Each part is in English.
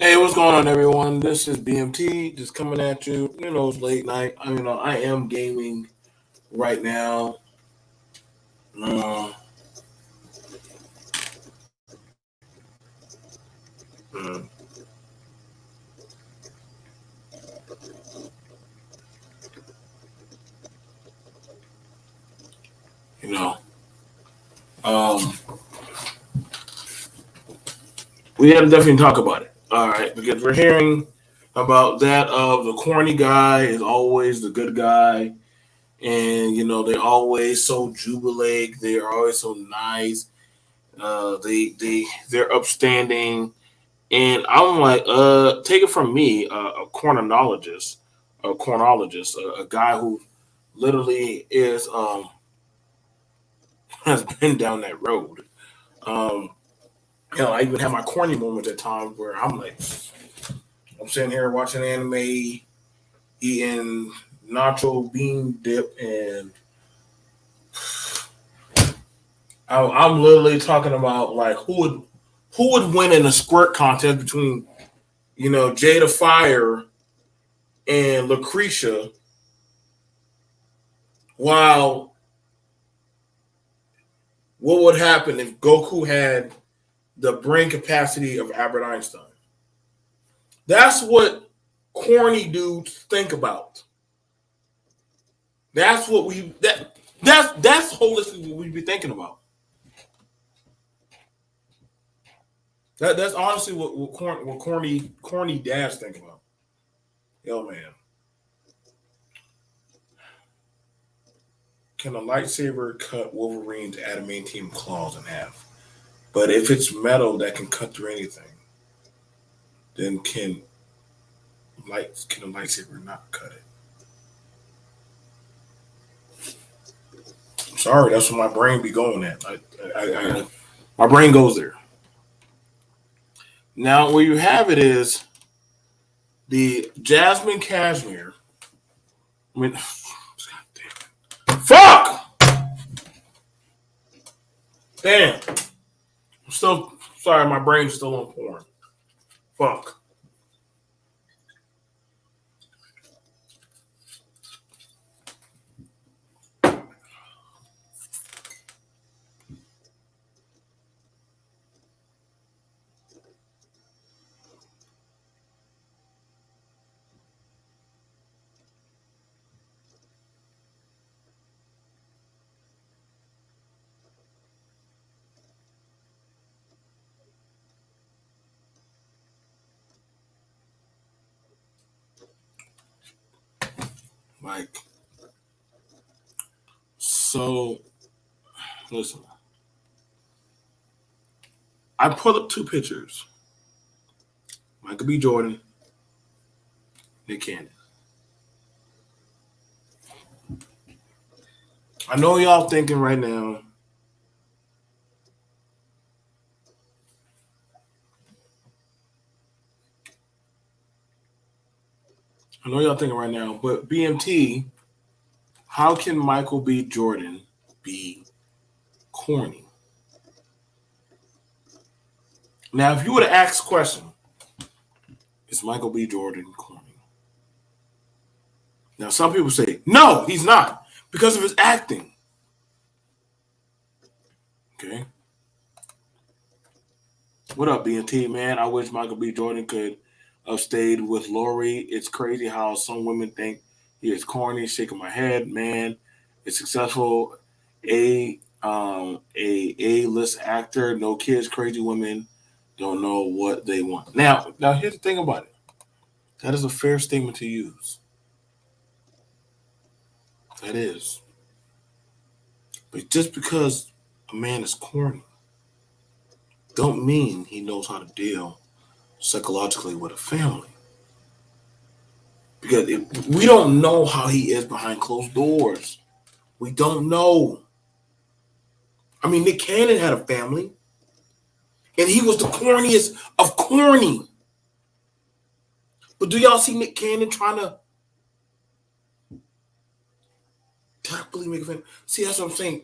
Hey, what's going on, everyone? This is BMT just coming at you. It's late night. I am gaming right now. Uh, mm, you know, um, we got to definitely talk about it. All right, because we're hearing about that of the corny guy is always the good guy, and they're always so jubilate. They're always so nice. They're upstanding. And I'm like, take it from me, a cornologist, a guy who literally is has been down that road. Um, I even have my corny moments at times where I'm like, I'm sitting here watching anime, eating nacho bean dip, and I'm literally talking about like who would win in a squirt contest between Jada Fire and Lucretia, while what would happen if Goku had the brain capacity of Albert Einstein? That's what corny dudes think about. That's what we that's holistically what we be thinking about. That's honestly what corny dads think about. Yo man, can a lightsaber cut Wolverine's adamantium claws in half? But if it's metal that can cut through anything, then can a lightsaber not cut it? I'm sorry, that's what my brain be going at. My brain goes there. Now, where you have it is the Jasmine Cashmere. I mean, fuck! Damn. I'm still sorry, my brain's still on porn. Fuck. Like, so, listen. I put up two pictures. Michael B. Jordan, Nick Cannon. I know y'all thinking right now, but BMT, how can Michael B. Jordan be corny? Now, if you would have asked the question, is Michael B. Jordan corny? Now, some people say, no, he's not, because of his acting. Okay. What up, BNT, man? I wish Michael B. Jordan could have stayed with Lori. It's crazy how some women think he is corny, shaking my head, man. It's successful. A list actor, no kids, crazy women don't know what they want. Now here's the thing about it. That is a fair statement to use. That is. But just because a man is corny, don't mean he knows how to deal psychologically with a family. Because we don't know how he is behind closed doors. We don't know. I mean, Nick Cannon had a family, and he was the corniest of corny. But do y'all see Nick Cannon trying to happily make a family? See, that's what I'm saying.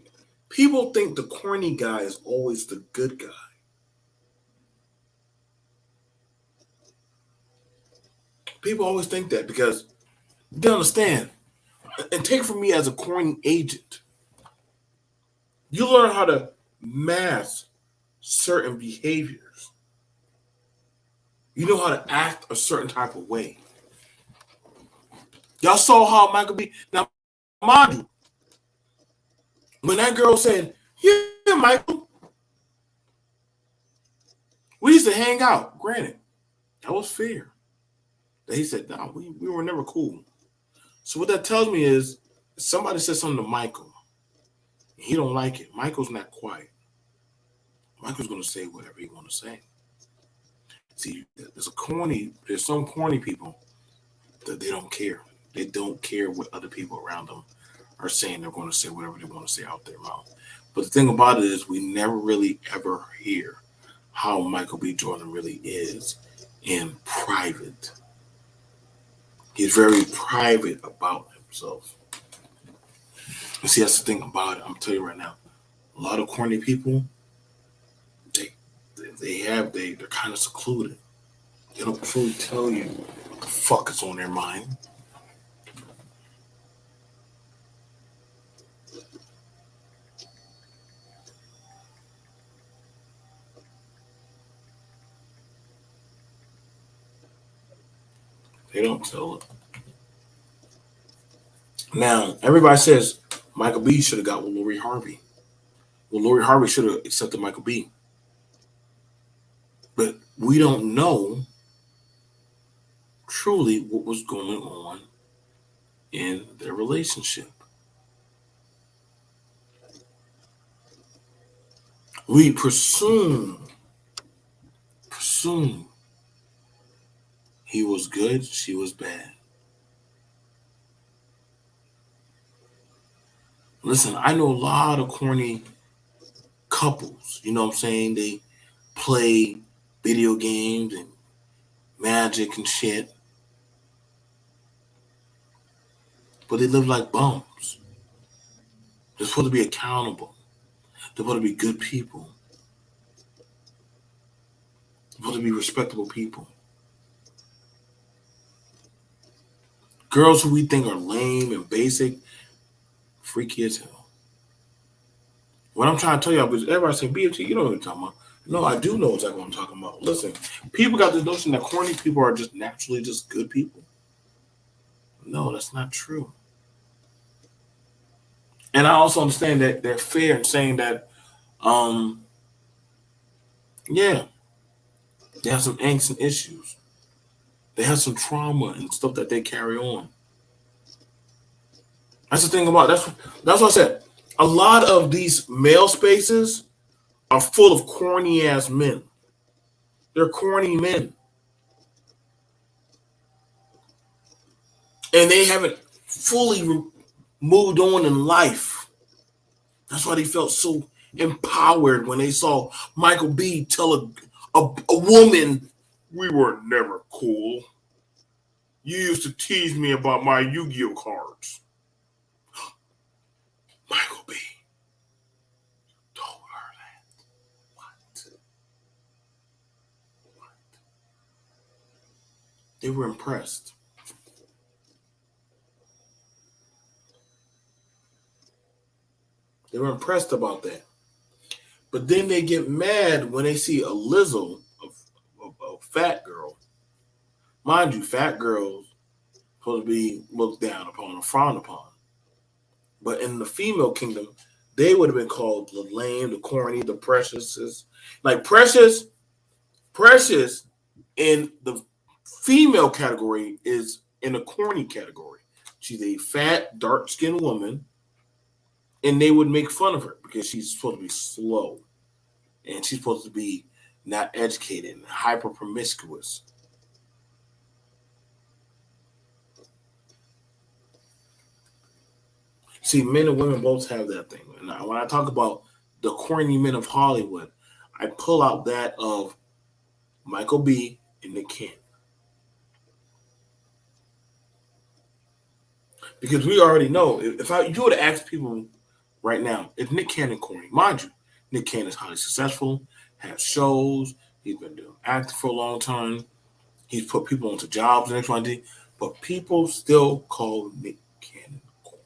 People think the corny guy is always the good guy. People always think that because they understand. And take from me as a corny agent, you learn how to mask certain behaviors. You know how to act a certain type of way. Y'all saw how Michael B. Now, mind you, when that girl said, "Yeah, Michael, we used to hang out." Granted, that was fair. That he said, "No, we were never cool." So what that tells me is, somebody said something to Michael, and he don't like it. Michael's not quiet. Michael's gonna say whatever he want to say. See, there's some corny people that they don't care. They don't care what other people around them are saying. They're going to say whatever they want to say out their mouth. But the thing about it is, we never really ever hear how Michael B. Jordan really is in private. He's very private about himself. And see, that's the thing about it. I'm telling you right now, a lot of corny people, they're kind of secluded. They don't truly tell you what the fuck is on their mind. They don't tell it. Now, everybody says Michael B should have got with Lori Harvey. Well, Lori Harvey should have accepted Michael B. But we don't know truly what was going on in their relationship. We presume he was good, she was bad. Listen, I know a lot of corny couples, you know what I'm saying? They play video games and magic and shit, but they live like bums. They're supposed to be accountable. They're supposed to be good people. They're supposed to be respectable people. Girls who we think are lame and basic, freaky as hell. What I'm trying to tell y'all is everybody say, BFT, you know what I'm talking about. No, I do know exactly what I'm talking about. Listen, people got this notion that corny people are just naturally just good people. No, that's not true. And I also understand that they're fair in saying that, yeah, they have some angst and issues. They have some trauma and stuff that they carry on. That's the thing about that's what I said. A lot of these male spaces are full of corny ass men. They're corny men. And they haven't fully moved on in life. That's why they felt so empowered when they saw Michael B tell a woman, "We were never cool. You used to tease me about my Yu-Gi-Oh cards." Michael B told her that. What? They were impressed. They were impressed about that. But then they get mad when they see a Lizzo, a fat girl. Mind you, fat girls supposed to be looked down upon or frowned upon. But in the female kingdom, they would have been called the lame, the corny, the precious. Like Precious in the female category is in the corny category. She's a fat, dark-skinned woman, and they would make fun of her because she's supposed to be slow. And she's supposed to be not educated and hyper promiscuous. See, men and women both have that thing. And when I talk about the corny men of Hollywood, I pull out that of Michael B. and Nick Cannon. Because we already know, if you were to ask people right now, if Nick Cannon corny, mind you, Nick Cannon is highly successful, has shows, he's been doing acting for a long time. He's put people into jobs and XYZ, but people still call Nick Cannon corny.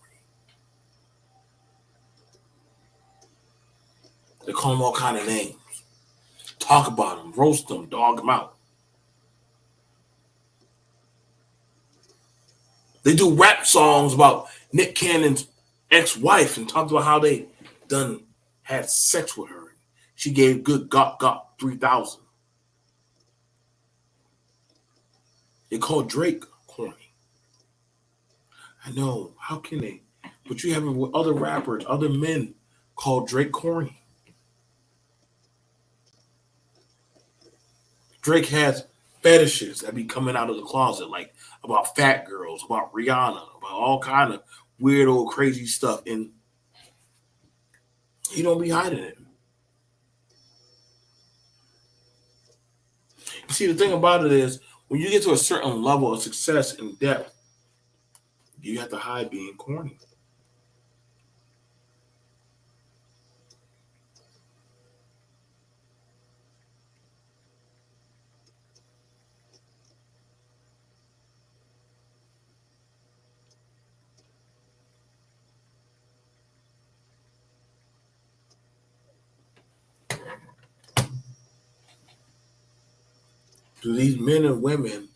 They call him all kind of names. Talk about him, roast him, dog him out. They do rap songs about Nick Cannon's ex-wife and talked about how they done had sex with her. She gave good got 3,000. They call Drake corny. I know. How can they? But you have it with other rappers, other men call Drake corny. Drake has fetishes that be coming out of the closet, like about fat girls, about Rihanna, about all kind of weird old crazy stuff, and he don't be hiding it. You see, the thing about it is, when you get to a certain level of success and depth, you have to hide being corny. Do these men and women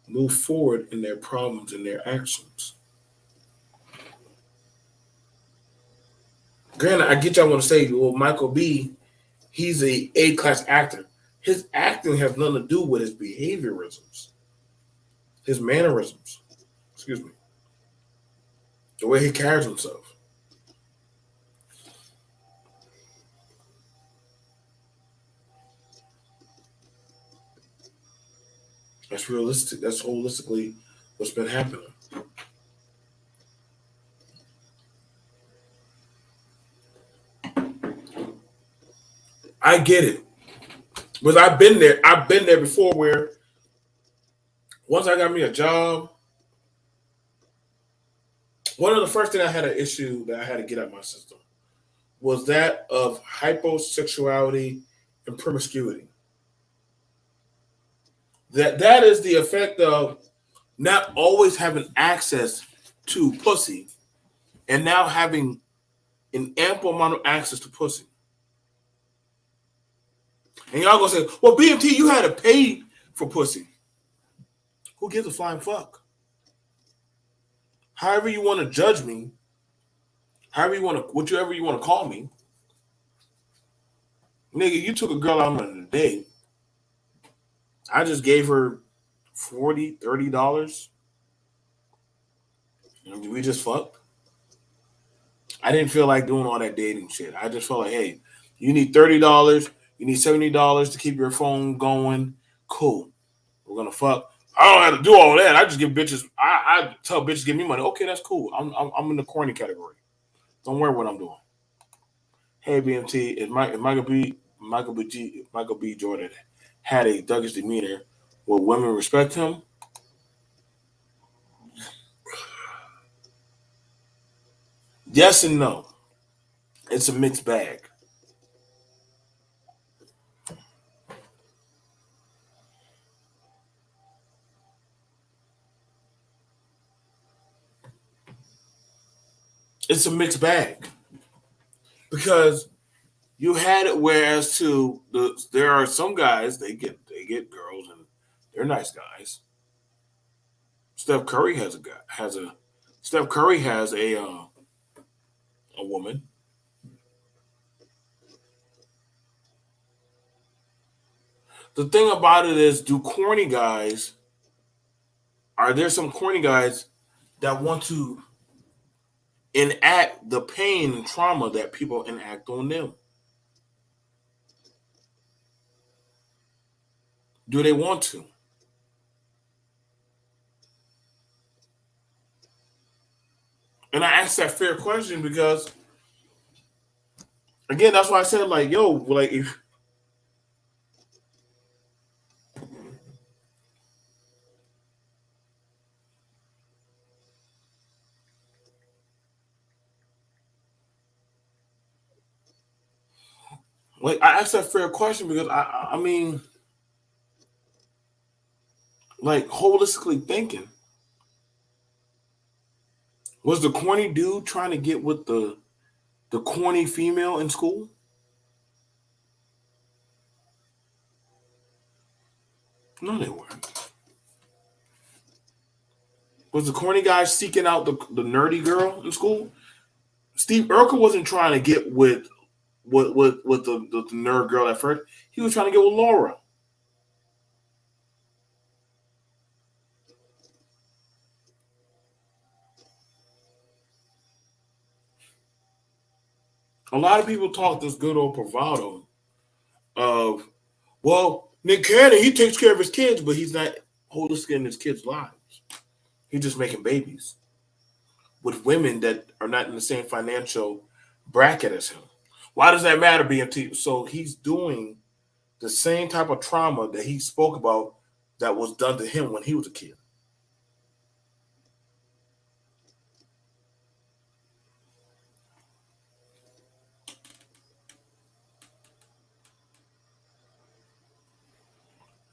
move forward in their problems and their actions? Granted, I get y'all want to say, well, Michael B, he's a class actor. His acting has nothing to do with his behaviorisms, his mannerisms. Excuse me, the way he carries himself. That's realistic. That's holistically what's been happening. I get it, because I've been there. I've been there before. Where once I got me a job, one of the first thing I had an issue that I had to get out of my system was that of hyposexuality and promiscuity. That is the effect of not always having access to pussy and now having an ample amount of access to pussy. And y'all gonna say, well, BMT, you had to pay for pussy. Who gives a flying fuck? However you want to judge me, however you want to, whichever you want to call me, nigga, you took a girl out on a date. I just gave her $40, $30. And we just fucked. I didn't feel like doing all that dating shit. I just felt like, hey, you need $30, you need $70 to keep your phone going. Cool. We're gonna fuck. I don't have to do all that. I just give bitches. I tell bitches give me money. Okay, that's cool. I'm in the corny category. Don't worry what I'm doing. Hey BMT, if Michael B. Jordan had a thuggish demeanor, will women respect him? Yes and no. It's a mixed bag. It's a mixed bag because you had it. Whereas there are some guys they get girls and they're nice guys. Steph Curry has a Steph Curry has a woman. The thing about it is, do corny guys are there some corny guys that want to enact the pain and trauma that people enact on them? Do they want to? And I asked that fair question because again, that's why I said like, yo, like if like I asked that fair question because I mean Like holistically thinking, was the corny dude trying to get with the corny female in school? No, they weren't. Was the corny guy seeking out the nerdy girl in school? Steve Urkel wasn't trying to get with the nerd girl at first. He was trying to get with Laura. A lot of people talk this good old bravado of, well, Nick Cannon, he takes care of his kids, but he's not holistic in his kids' lives. He's just making babies with women that are not in the same financial bracket as him. Why does that matter, BMT? So he's doing the same type of trauma that he spoke about that was done to him when he was a kid.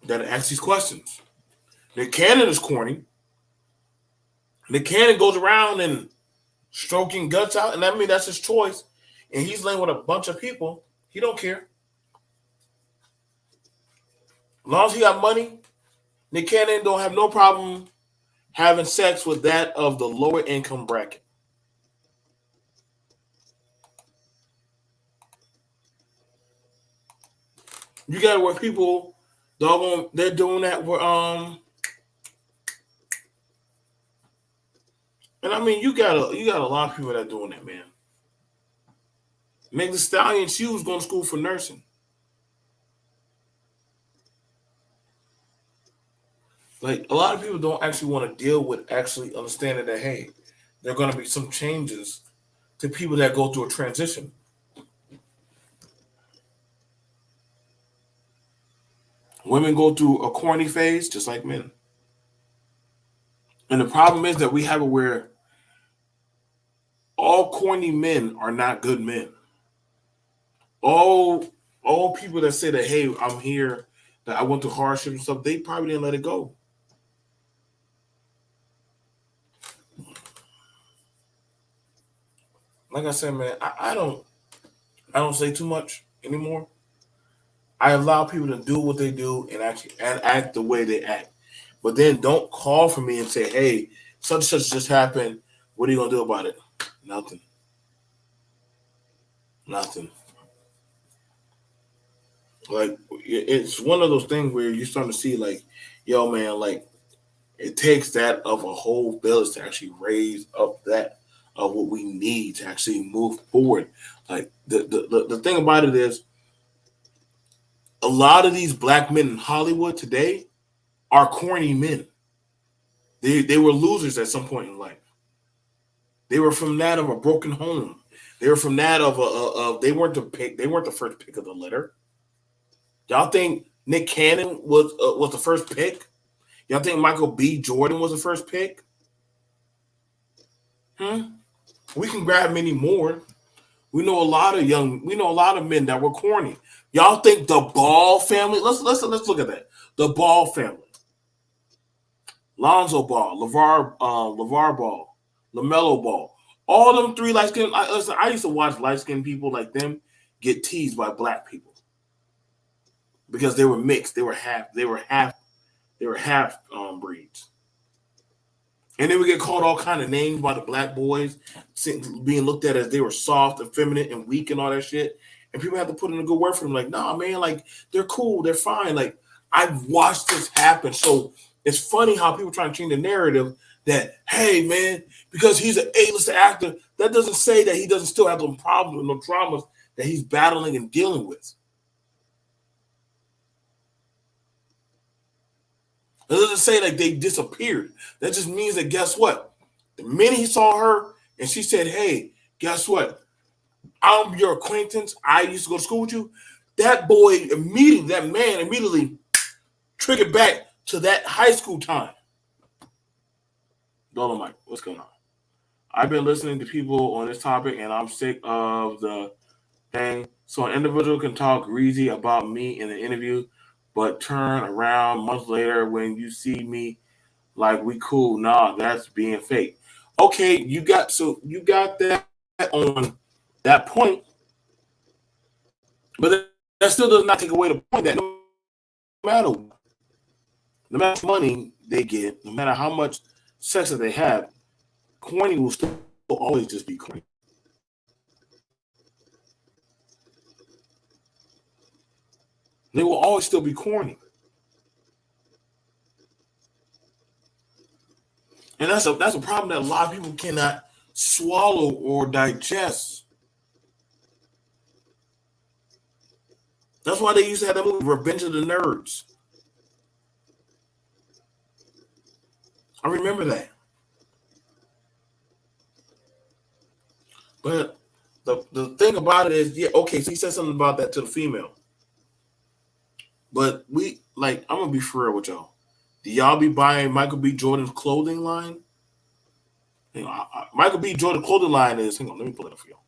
That asks these questions. Nick Cannon is corny. Nick Cannon goes around and stroking guts out, and I mean that's his choice. And he's laying with a bunch of people. He don't care. As long as he got money, Nick Cannon don't have no problem having sex with that of the lower income bracket. You got where people, doggone, they're doing that where and I mean you got a lot of people that are doing that, man. Meg the Stallion, she was going to school for nursing. Like a lot of people don't actually want to deal with actually understanding that hey, there are going to be some changes to people that go through a transition. Women go through a corny phase just like men. And the problem is that we have it where all corny men are not good men. All people that say that, hey, I'm here, that I went through hardship and stuff, they probably didn't let it go. Like I said, man, I don't say too much anymore. I allow people to do what they do and actually and act the way they act. But then don't call for me and say, hey, such and such just happened. What are you gonna do about it? Nothing. Nothing. Like it's one of those things where you're starting to see like, yo, man, like it takes that of a whole village to actually raise up that of what we need to actually move forward. Like the thing about it is a lot of these black men in Hollywood today are corny men. They were losers at some point in life. They were from that of a broken home. They were from that of they weren't the pick. They weren't the first pick of the litter. Y'all think Nick Cannon was the first pick? Y'all think Michael B. Jordan was the first pick? Hmm? We can grab many more. We know a lot of men that were corny. Y'all think the Ball family? Let's look at that. The Ball family. Lonzo Ball, LeVar Ball, LaMelo Ball. All them three light skinned. Listen, I used to watch light skinned people like them get teased by black people because they were mixed. They were half breeds. And they would get called all kind of names by the black boys, being looked at as they were soft, effeminate, and weak, and all that shit. And people have to put in a good word for them. Like, nah, man, like they're cool, they're fine. Like I've watched this happen. So it's funny how people try to change the narrative that, hey, man, because he's an A-list actor, that doesn't say that he doesn't still have some problems and no traumas that he's battling and dealing with. It doesn't say like they disappeared. That just means that guess what? The minute he saw her and she said, hey, guess what? I'm your acquaintance. I used to go to school with you. That man immediately triggered back to that high school time. Dolomite, what's going on? I've been listening to people on this topic and I'm sick of the thing. So an individual can talk greasy about me in an interview, but turn around months later when you see me like we cool. Nah, that's being fake. Okay, you got that on that point, but that still does not take away the point that matter no matter how much money they get, no matter how much sex that they have, corny will still always just be corny. They will always still be corny. And that's a problem that a lot of people cannot swallow or digest. That's why they used to have that movie Revenge of the Nerds. I remember that. But the thing about it is, yeah, okay, so he said something about that to the female. But I'm gonna be for real with y'all. Do y'all be buying Michael B. Jordan's clothing line? You know, Michael B. Jordan clothing line is. Hang on, let me pull it up for y'all.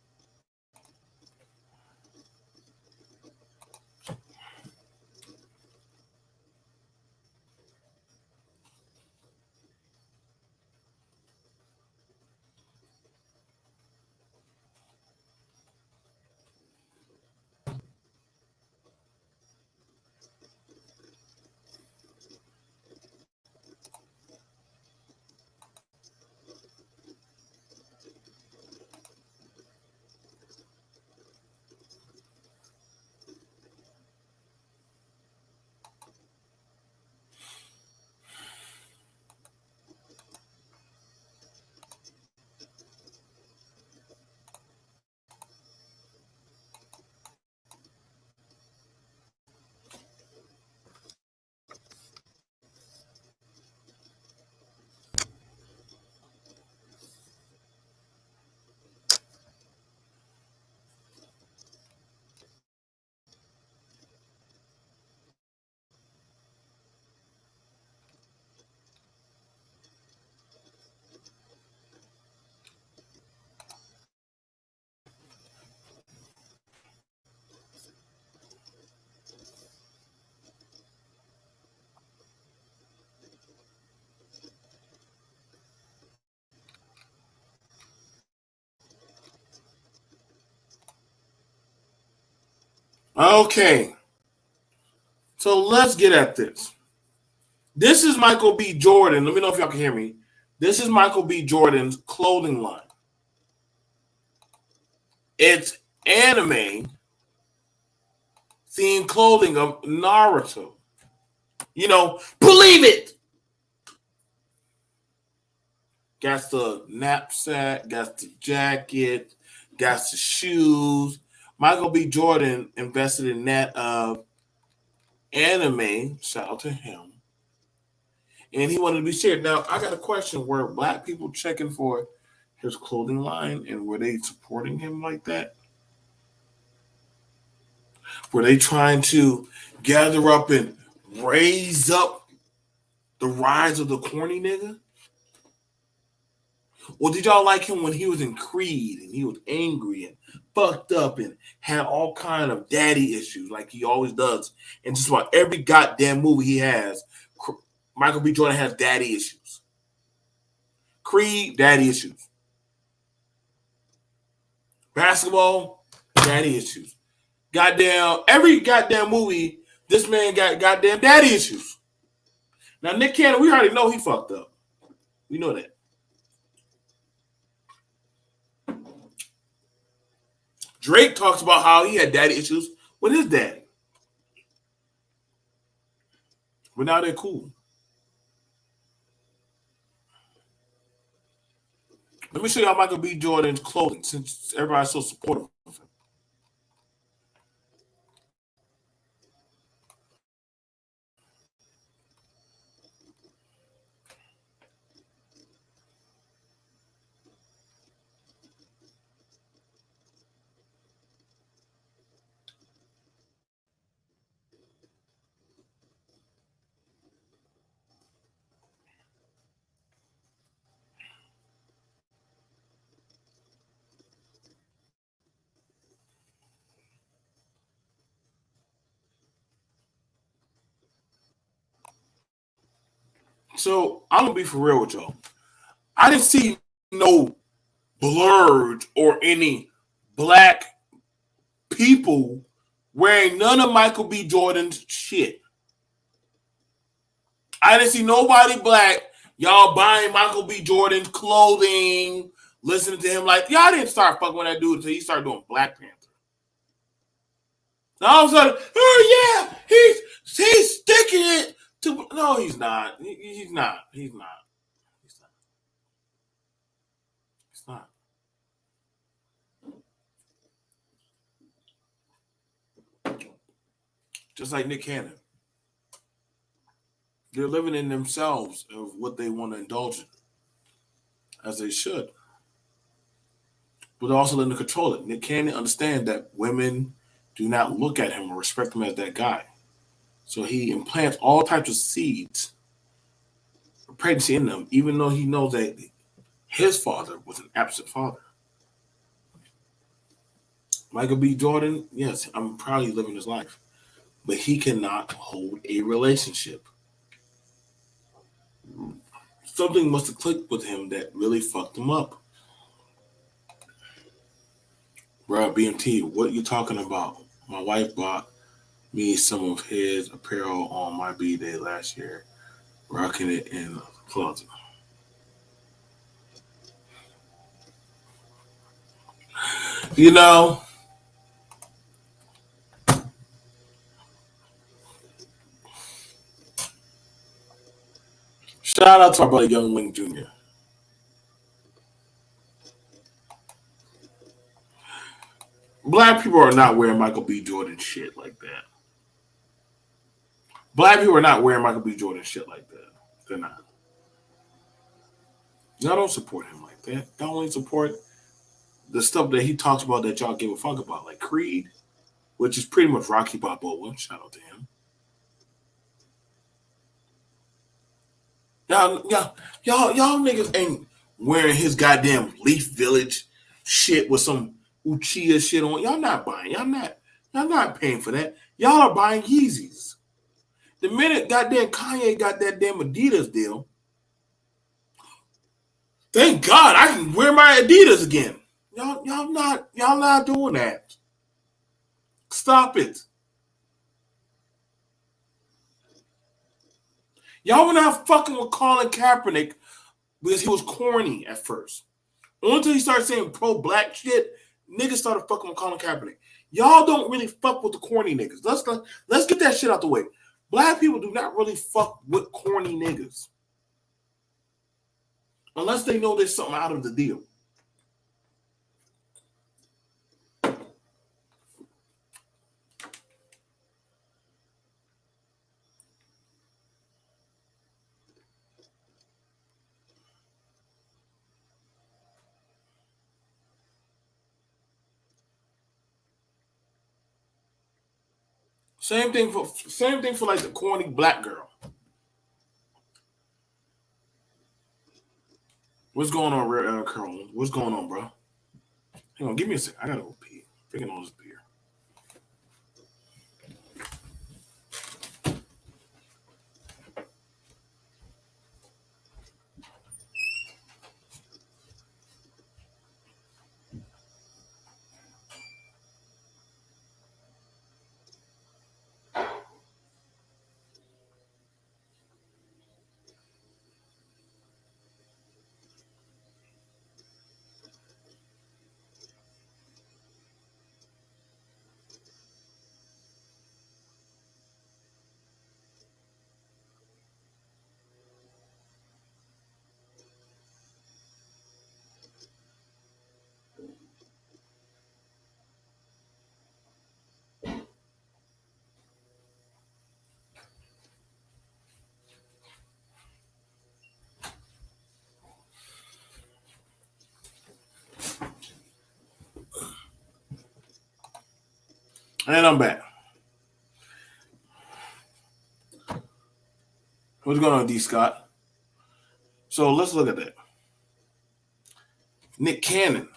Okay, so let's get at this. This is Michael B. Jordan. Let me know if y'all can hear me. This is Michael B. Jordan's clothing line. It's anime themed clothing of Naruto. Believe it. Got the knapsack, got the jacket, got the shoes. Michael B. Jordan invested in that anime. Shout out to him. And he wanted to be shared. Now, I got a question. Were black people checking for his clothing line and were they supporting him like that? Were they trying to gather up and raise up the rise of the corny nigga? Or did y'all like him when he was in Creed and he was angry and fucked up and had all kind of daddy issues like he always does? And just about every goddamn movie he has, Michael B. Jordan has daddy issues. Creed, daddy issues. Basketball, daddy issues. Goddamn, every goddamn movie, this man got goddamn daddy issues. Now, Nick Cannon, we already know he fucked up. We know that. Drake talks about how he had daddy issues with his daddy. But now they're cool. Let me show y'all Michael B. Jordan's clothing since everybody's so supportive of him. So I'm gonna be for real with y'all. I didn't see no blurred or any black people wearing none of Michael B. Jordan's shit. I didn't see nobody black. Y'all buying Michael B. Jordan's clothing, listening to him like y'all didn't start fucking with that dude until he started doing Black Panther. Now all of a sudden, oh yeah, he's sticking it to. No, he's not. He's not. He's not. He's not. He's not. Just like Nick Cannon, they're living in themselves of what they want to indulge in, as they should, but they're also letting them control it. Nick Cannon understands that women do not look at him or respect him as that guy, so he implants all types of seeds of pregnancy in them, even though he knows that his father was an absent father. Michael B. Jordan, yes, I'm proud he's living his life, but he cannot hold a relationship. Something must have clicked with him that really fucked him up. Bro, BMT, what you talking about? My wife bought me some of his apparel on my B-Day last year, rocking it in the closet. You know, shout out to our buddy Young Wing Jr. Black people are not wearing Michael B. Jordan shit like that. Black people are not wearing Michael B. Jordan shit like that. They're not. Y'all don't support him like that. Y'all only support the stuff that he talks about that y'all give a fuck about, like Creed, which is pretty much Rocky Balboa. Shout out to him. Y'all niggas ain't wearing his goddamn Leaf Village shit with some Uchiha shit on. Y'all not buying. Y'all not paying for that. Y'all are buying Yeezys. The minute goddamn Kanye got that damn Adidas deal, thank God I can wear my Adidas again. Y'all not doing that. Stop it. Y'all were not fucking with Colin Kaepernick because he was corny at first. Until he started saying pro-black shit, niggas started fucking with Colin Kaepernick. Y'all don't really fuck with the corny niggas. Let's get that shit out the way. Black people do not really fuck with corny niggas. Unless they know there's something out of the deal. Same thing for like the corny black girl. What's going on, Carl? What's going on, bro? Hang on, give me a sec. I gotta go pee. Drinking all this beer. And I'm back. What's going on, D. Scott? So let's look at that. Nick Cannon.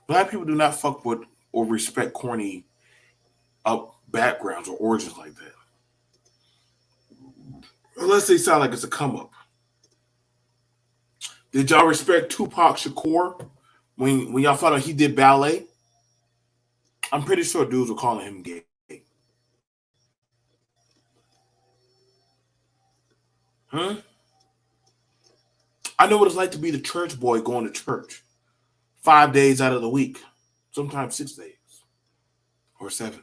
Black people do not fuck with or respect corny backgrounds or origins like that. let's say sound like it's a come up. Did y'all respect Tupac Shakur when y'all found out he did ballet? I'm pretty sure dudes were calling him gay. Huh? I know what it's like to be the church boy going to church 5 days out of the week, sometimes 6 days or 7.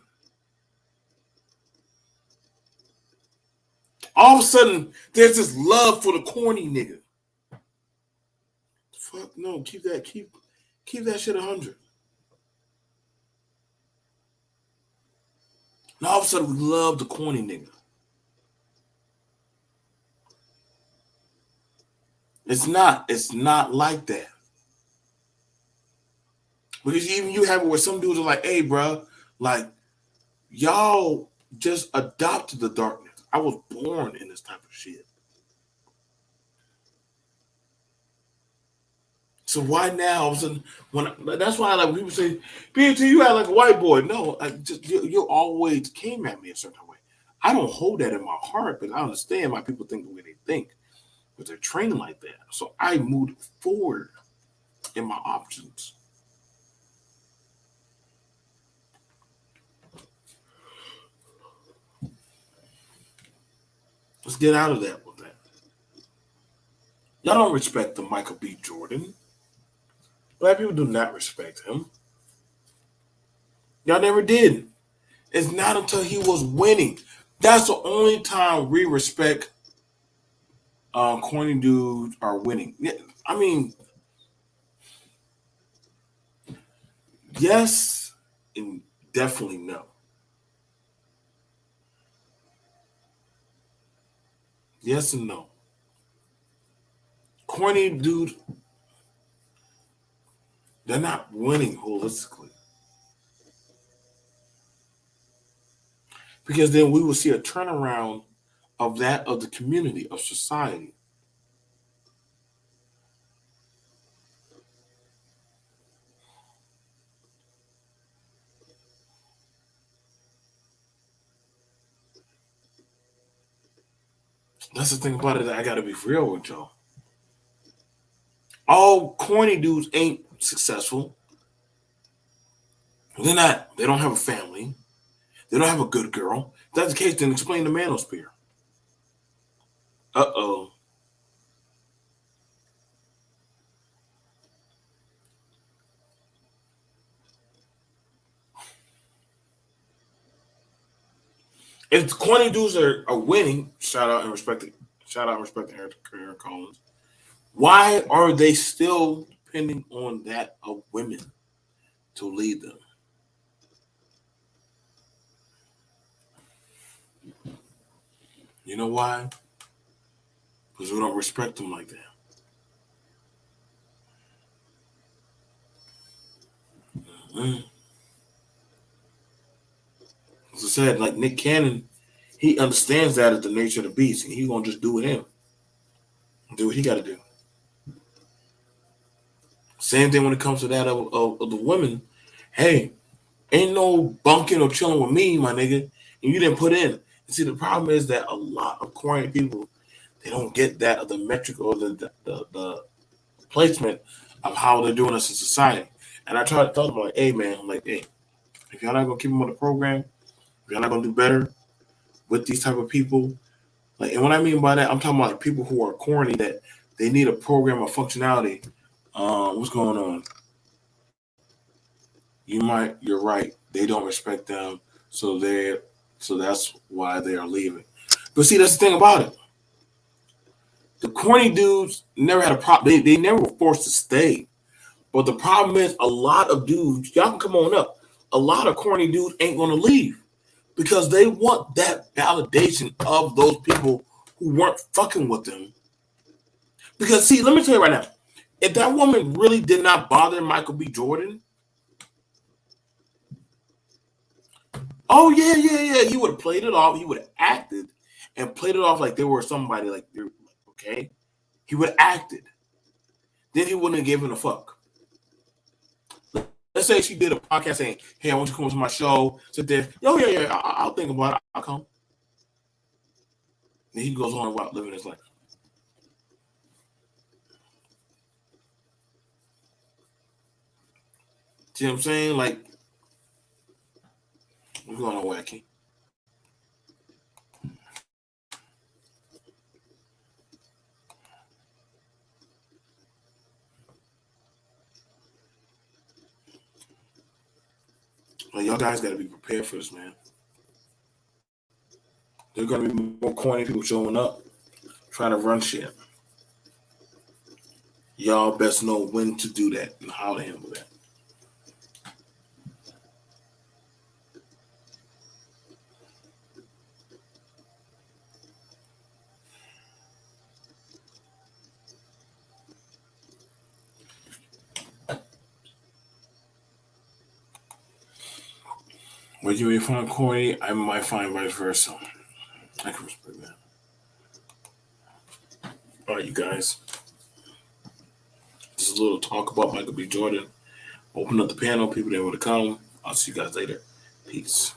All of a sudden, there's this love for the corny nigga. Fuck no, keep that shit 100. And all of a sudden, we love the corny nigga. It's not like that. Because even you have it where some dudes are like, hey, bro, like, y'all just adopted the darkness. I was born in this type of shit. So why now? All of a sudden, that's why I like when people say, BT, you act like a white boy. No, you always came at me a certain way. I don't hold that in my heart, but I understand why people think the way they think. But they're trained like that. So I moved forward in my options. Let's get out of that with that. Y'all don't respect the Michael B. Jordan. Black people do not respect him. Y'all never did. It's not until he was winning. That's the only time we respect corny dudes are winning. Yeah, I mean, yes and definitely no. Yes and no. Corny dudes, they're not winning holistically. Because then we will see a turnaround of the community, of society. That's the thing about it that I gotta be real with y'all. All corny dudes ain't successful. They're not, they don't have a family. They don't have a good girl. If that's the case, then explain the manosphere. Uh-oh. If the corny dudes are winning, shout out and respect Aaron Collins. Why are they still depending on that of women to lead them? You know why? Because we don't respect them like that. Mm-hmm. As I said, like Nick Cannon, he understands that as the nature of the beast, and he's gonna just do it him. Do what he got to do. Same thing when it comes to that of the women. Hey, ain't no bunking or chilling with me, my nigga, and you didn't put in. And see, the problem is that a lot of corny people, they don't get that of the metric or the placement of how they're doing us in society. And I try to tell them like, hey man, I'm like, hey, if y'all not gonna keep them on the program, if y'all not gonna do better with these type of people, like, and what I mean by that, I'm talking about like people who are corny that they need a program of functionality. What's going on? You're right. They don't respect them, so that's why they are leaving. But see, that's the thing about it. The corny dudes never had a problem. They never were forced to stay. But the problem is, a lot of dudes, y'all can come on up. A lot of corny dudes ain't gonna leave because they want that validation of those people who weren't fucking with them. Because see, let me tell you right now, if that woman really did not bother Michael B. Jordan, oh yeah, he would have played it off. He would have acted and played it off like they were somebody like they're okay. He would have acted. Then he wouldn't have given a fuck. Let's say she did a podcast saying, "Hey, I want you to come to my show." Sit there. Oh yeah, I'll think about it. I'll come. And he goes on about living his life. See what I'm saying? Like, we're going on wacky. Well, y'all guys got to be prepared for this, man. There's going to be more corny people showing up, trying to run shit. Y'all best know when to do that and how to handle that. Where you may find corny, I might find vice versa. I can respect that. All right, you guys. Just a little talk about Michael B. Jordan. Open up the panel. People that want to come. I'll see you guys later. Peace.